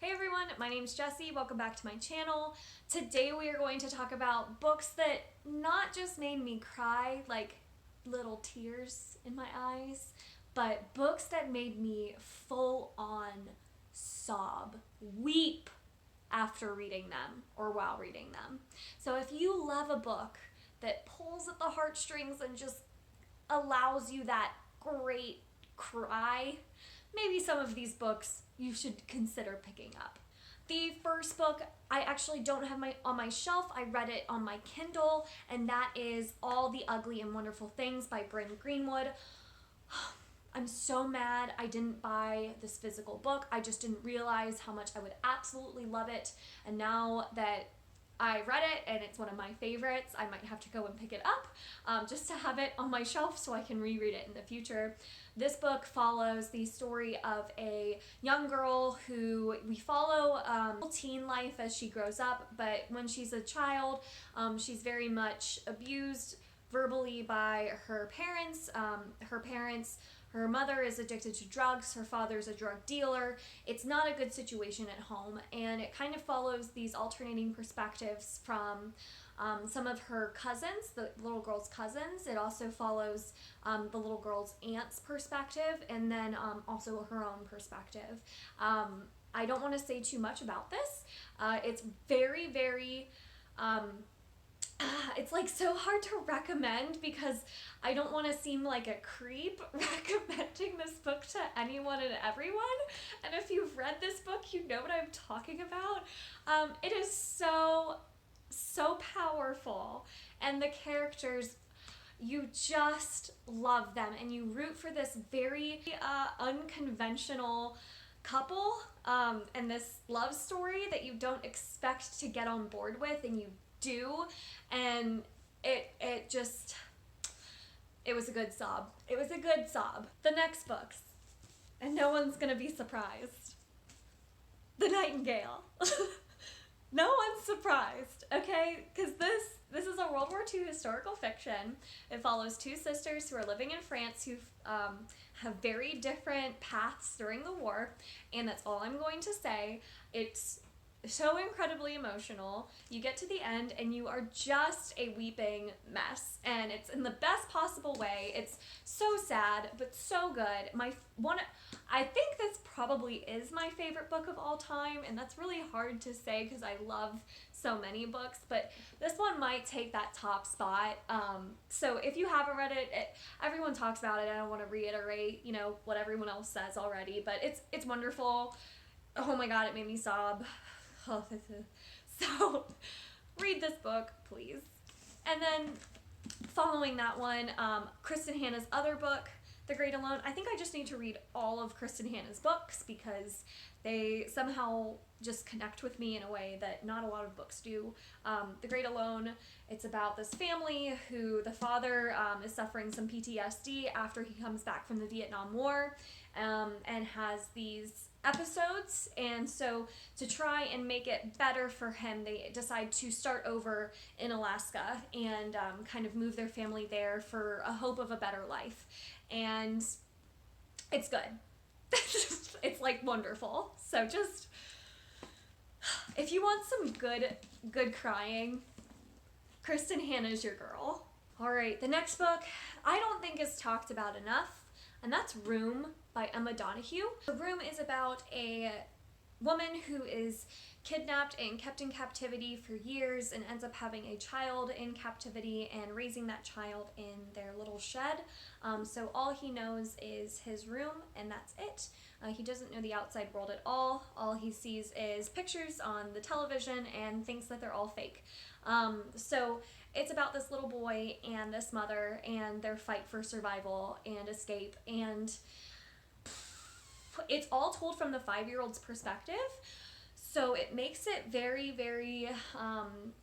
Hey everyone, my name's Jessie. Welcome back to my channel. Today we are going to talk about books that not just made me cry, like little tears in my eyes, but books that made me full on sob, weep after reading them or while reading them. So if you love a book that pulls at the heartstrings and just allows you that great cry, maybe some of these books you should consider picking up. The first book I actually don't have on my shelf. I read it on my Kindle, and that is All the Ugly and Wonderful Things by Bryn Greenwood. I'm so mad I didn't buy this physical book. I just didn't realize how much I would absolutely love it, and now that I read it and it's one of my favorites, I might have to go and pick it up just to have it on my shelf so I can reread it in the future. This book follows the story of a young girl who we follow teen life as she grows up, but when she's a child, she's very much abused verbally by her parents. Her mother is addicted to drugs, her father's a drug dealer. It's not a good situation at home, and it kind of follows these alternating perspectives from some of her cousins, the little girl's cousins. It also follows the little girl's aunt's perspective, and then also her own perspective. I don't want to say too much about this. It's very it's like so hard to recommend because I don't want to seem like a creep recommending this book to anyone and everyone. And if you've read this book, you know what I'm talking about. It is so powerful, and the characters, you just love them, and you root for this very unconventional couple and this love story that you don't expect to get on board with, and you do, and it was a good sob. It was a good sob. The next books, and no one's gonna be surprised. The Nightingale. No one's surprised, okay? Because this is a World War II historical fiction. It follows two sisters who are living in France who have very different paths during the war, and that's all I'm going to say. It's so incredibly emotional. You get to the end and you are just a weeping mess, and it's in the best possible way. It's so sad but so good. I think this probably is my favorite book of all time, and that's really hard to say because I love so many books, but this one might take that top spot. So if you haven't read it, everyone talks about it. I don't want to reiterate, what everyone else says already, but it's wonderful. Oh my god, it made me sob. So read this book, please. And then following that one, Kristen Hanna's other book, The Great Alone. I think I just need to read all of Kristen Hanna's books because they somehow just connect with me in a way that not a lot of books do. The Great Alone, it's about this family who the father is suffering some PTSD after he comes back from the Vietnam War, and has these episodes, and so to try and make it better for him, they decide to start over in Alaska and kind of move their family there for a hope of a better life. And it's good. It's like wonderful. So just, if you want some good crying, Kristen Hanna's your girl. All right, the next book I don't think is talked about enough, and that's Room by Emma Donoghue. The Room is about a woman who is kidnapped and kept in captivity for years and ends up having a child in captivity and raising that child in their little shed. So all he knows is his room, and that's it. He doesn't know the outside world at all. All he sees is pictures on the television and thinks that they're all fake. So it's about this little boy and this mother and their fight for survival and escape, and it's all told from the 5-year-old's perspective. So it makes it very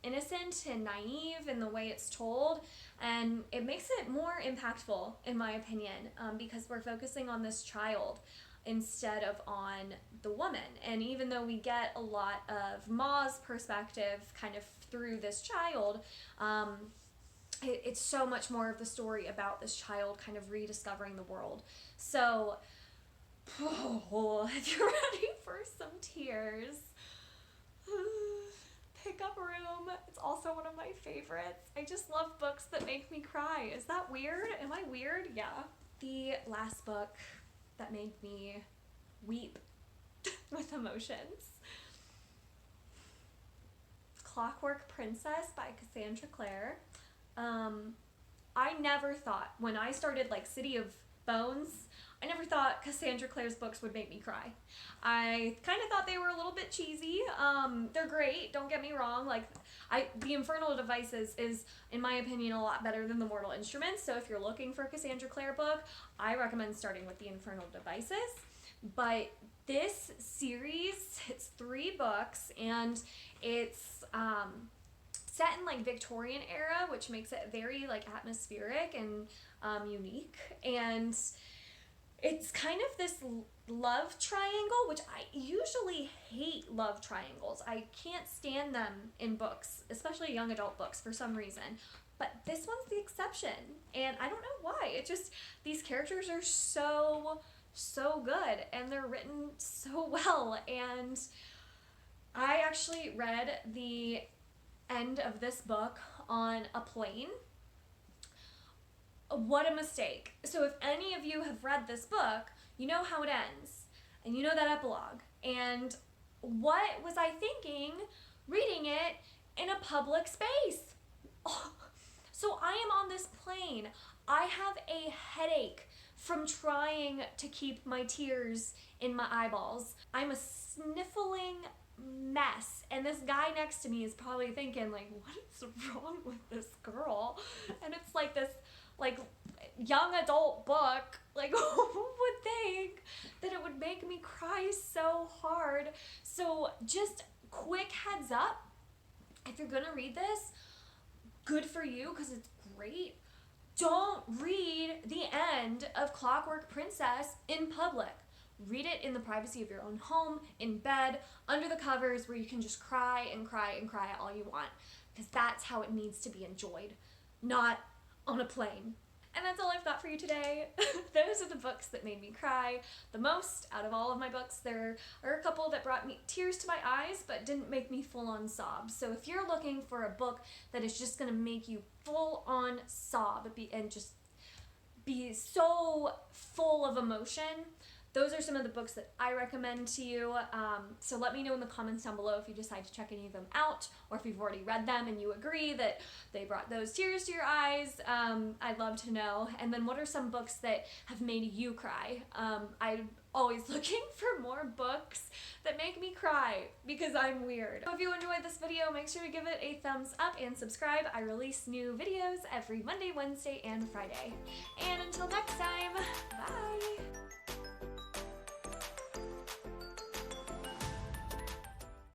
innocent and naive in the way it's told, and it makes it more impactful, in my opinion, because we're focusing on this child instead of on the woman. And even though we get a lot of Ma's perspective kind of through this child, it's so much more of the story about this child kind of rediscovering the world. So if you're ready for some tears, It's also one of my favorites. I just love books that make me cry. Is that weird? Am I weird? Yeah. The last book that made me weep with emotions. Clockwork Princess by Cassandra Clare. I never thought, when I started like City of Bones, I never thought Cassandra Clare's books would make me cry. I kind of thought they were a little bit cheesy. They're great, don't get me wrong. Like, The Infernal Devices is, in my opinion, a lot better than The Mortal Instruments. So if you're looking for a Cassandra Clare book, I recommend starting with The Infernal Devices. But this series, it's 3 books, and it's set in like Victorian era, which makes it very like atmospheric and unique. And it's kind of this love triangle, which I usually hate love triangles. I can't stand them in books, especially young adult books, for some reason. But this one's the exception, and I don't know why. It just, these characters are so good, and they're written so well. And I actually read the end of this book on a plane. What a mistake. So if any of you have read this book, you know how it ends, and you know that epilogue. And what was I thinking reading it in a public space? Oh. So I am on this plane. I have a headache from trying to keep my tears in my eyeballs. I'm a sniffling mess, and this guy next to me is probably thinking like, what is wrong with this girl? And it's like this like young adult book. Like, who would think that it would make me cry so hard? So just quick heads up, if you're gonna read this, good for you because it's great. Don't read the end of Clockwork Princess in public. Read it in the privacy of your own home, in bed, under the covers, where you can just cry and cry and cry all you want. Because that's how it needs to be enjoyed, not on a plane. And that's all I've got for you today. Those are the books that made me cry the most out of all of my books. There are a couple that brought me tears to my eyes, but didn't make me full-on sob. So if you're looking for a book that is just going to make you full-on sob and just be so full of emotion, those are some of the books that I recommend to you. So let me know in the comments down below if you decide to check any of them out, or if you've already read them and you agree that they brought those tears to your eyes. I'd love to know. And then what are some books that have made you cry? I'm always looking for more books that make me cry because I'm weird. So if you enjoyed this video, make sure to give it a thumbs up and subscribe. I release new videos every Monday, Wednesday, and Friday. And until next time, bye!